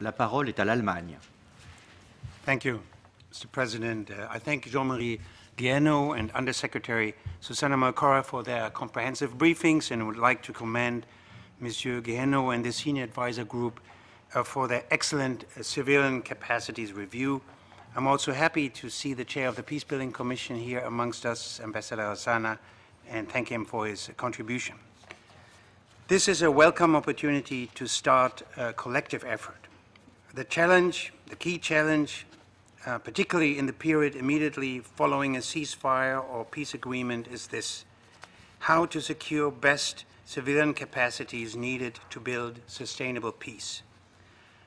La parole est à l'Allemagne. Thank you, Mr. President. I thank Jean-Marie Guéhenno and Undersecretary Susanna Malcorra for their comprehensive briefings, and would like to commend Monsieur Guéhenno and the Senior Advisor Group for their excellent civilian capacities review. I'm also happy to see the Chair of the Peacebuilding Commission here amongst us, Ambassador Asana, and thank him for his contribution. This is a welcome opportunity to start a collective effort. The key challenge, particularly in the period immediately following a ceasefire or peace agreement, is this: how to secure best civilian capacities needed to build sustainable peace.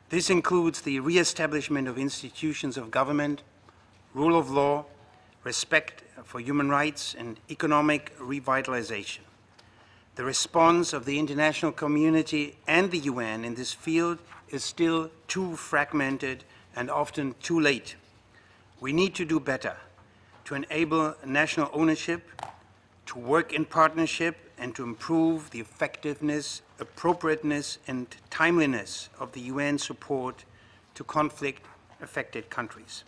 This includes the re-establishment of institutions of government, rule of law, respect for human rights, and economic revitalization. The response of the international community and the UN in this field is still too fragmented and often too late. We need to do better to enable national ownership, to work in partnership, and to improve the effectiveness, appropriateness, and timeliness of the UN support to conflict-affected countries.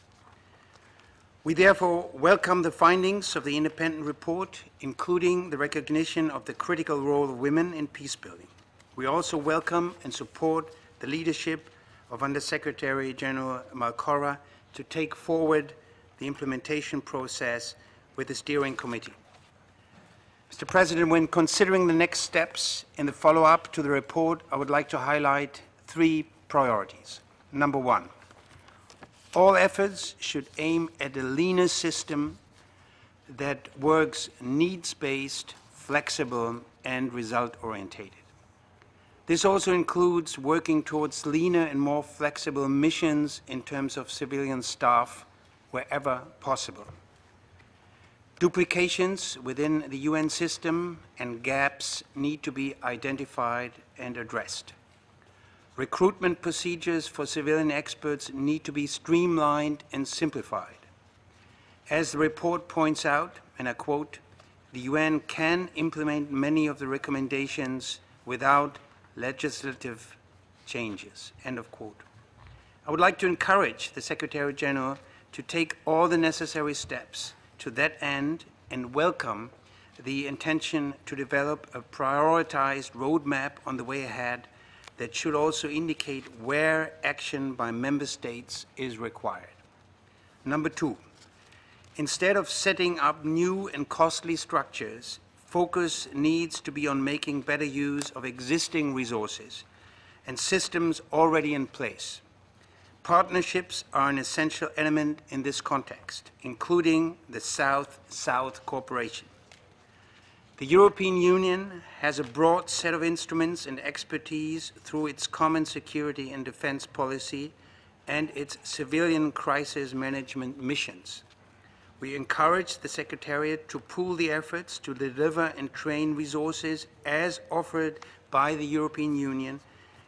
We therefore welcome the findings of the independent report, including the recognition of the critical role of women in peacebuilding. We also welcome and support the leadership of Undersecretary General Malcorra to take forward the implementation process with the steering committee. Mr. President, when considering the next steps in the follow-up to the report, I would like to highlight 3 priorities. Number 1, all efforts should aim at a leaner system that works needs-based, flexible, and result-orientated. This also includes working towards leaner and more flexible missions in terms of civilian staff wherever possible. Duplications within the UN system and gaps need to be identified and addressed. Recruitment procedures for civilian experts need to be streamlined and simplified. As the report points out, and I quote, the UN can implement many of the recommendations without legislative changes, end of quote. I would like to encourage the Secretary General to take all the necessary steps to that end and welcome the intention to develop a prioritized roadmap on the way ahead that should also indicate where action by member states is required. Number 2, instead of setting up new and costly structures, focus needs to be on making better use of existing resources and systems already in place. Partnerships are an essential element in this context, including the South-South cooperation. The European Union has a broad set of instruments and expertise through its common security and defense policy and its civilian crisis management missions. We encourage the Secretariat to pool the efforts to deliver and train resources as offered by the European Union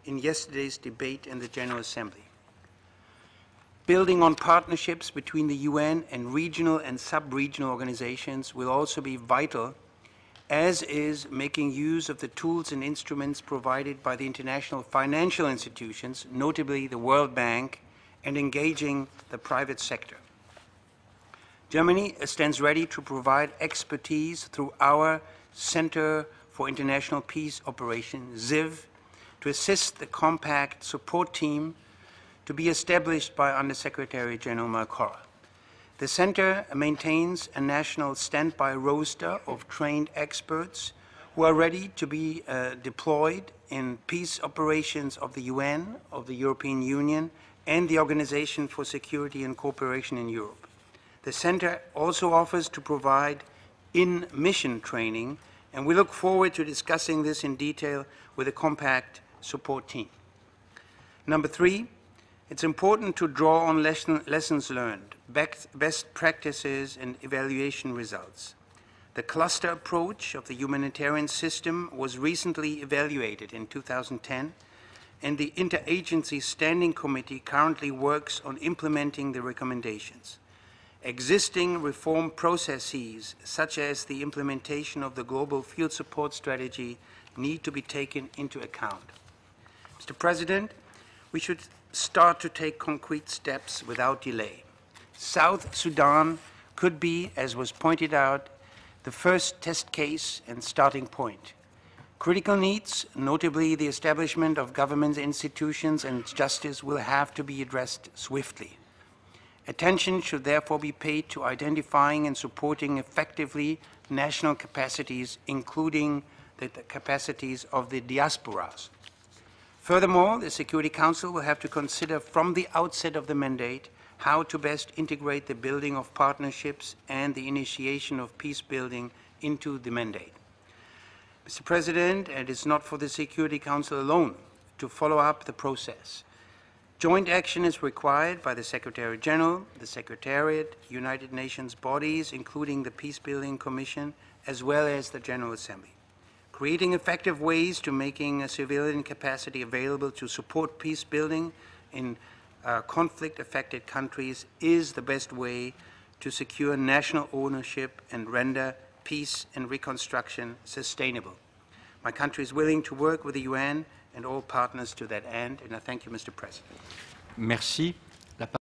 in yesterday's debate in the General Assembly. Building on partnerships between the UN and regional and sub-regional organizations will also be vital, as is making use of the tools and instruments provided by the international financial institutions, notably the World Bank, and engaging the private sector. Germany stands ready to provide expertise through our Center for International Peace Operations, ZIV, to assist the compact support team to be established by Undersecretary General Malcorra. The Center maintains a national standby roster of trained experts who are ready to be deployed in peace operations of the UN, of the European Union, and the Organization for Security and Cooperation in Europe. The Center also offers to provide in-mission training, and we look forward to discussing this in detail with the compact support team. Number 3, it's important to draw on lessons learned, best practices, and evaluation results. The cluster approach of the humanitarian system was recently evaluated in 2010, and the Interagency Standing Committee currently works on implementing the recommendations. Existing reform processes, such as the implementation of the Global Field Support Strategy, need to be taken into account. Mr. President, We should start to take concrete steps without delay. South Sudan could be, as was pointed out, the first test case and starting point. Critical needs, notably the establishment of government institutions and justice, will have to be addressed swiftly. Attention should therefore be paid to identifying and supporting effectively national capacities, including the capacities of the diasporas. Furthermore, the Security Council will have to consider from the outset of the mandate how to best integrate the building of partnerships and the initiation of peace building into the mandate. Mr. President, it is not for the Security Council alone to follow up the process. Joint action is required by the Secretary General, the Secretariat, United Nations bodies, including the Peacebuilding Commission, as well as the General Assembly. Creating effective ways to making a civilian capacity available to support peace building in conflict-affected countries is the best way to secure national ownership and render peace and reconstruction sustainable. My country is willing to work with the UN and all partners to that end, and I thank you, Mr. President. Merci.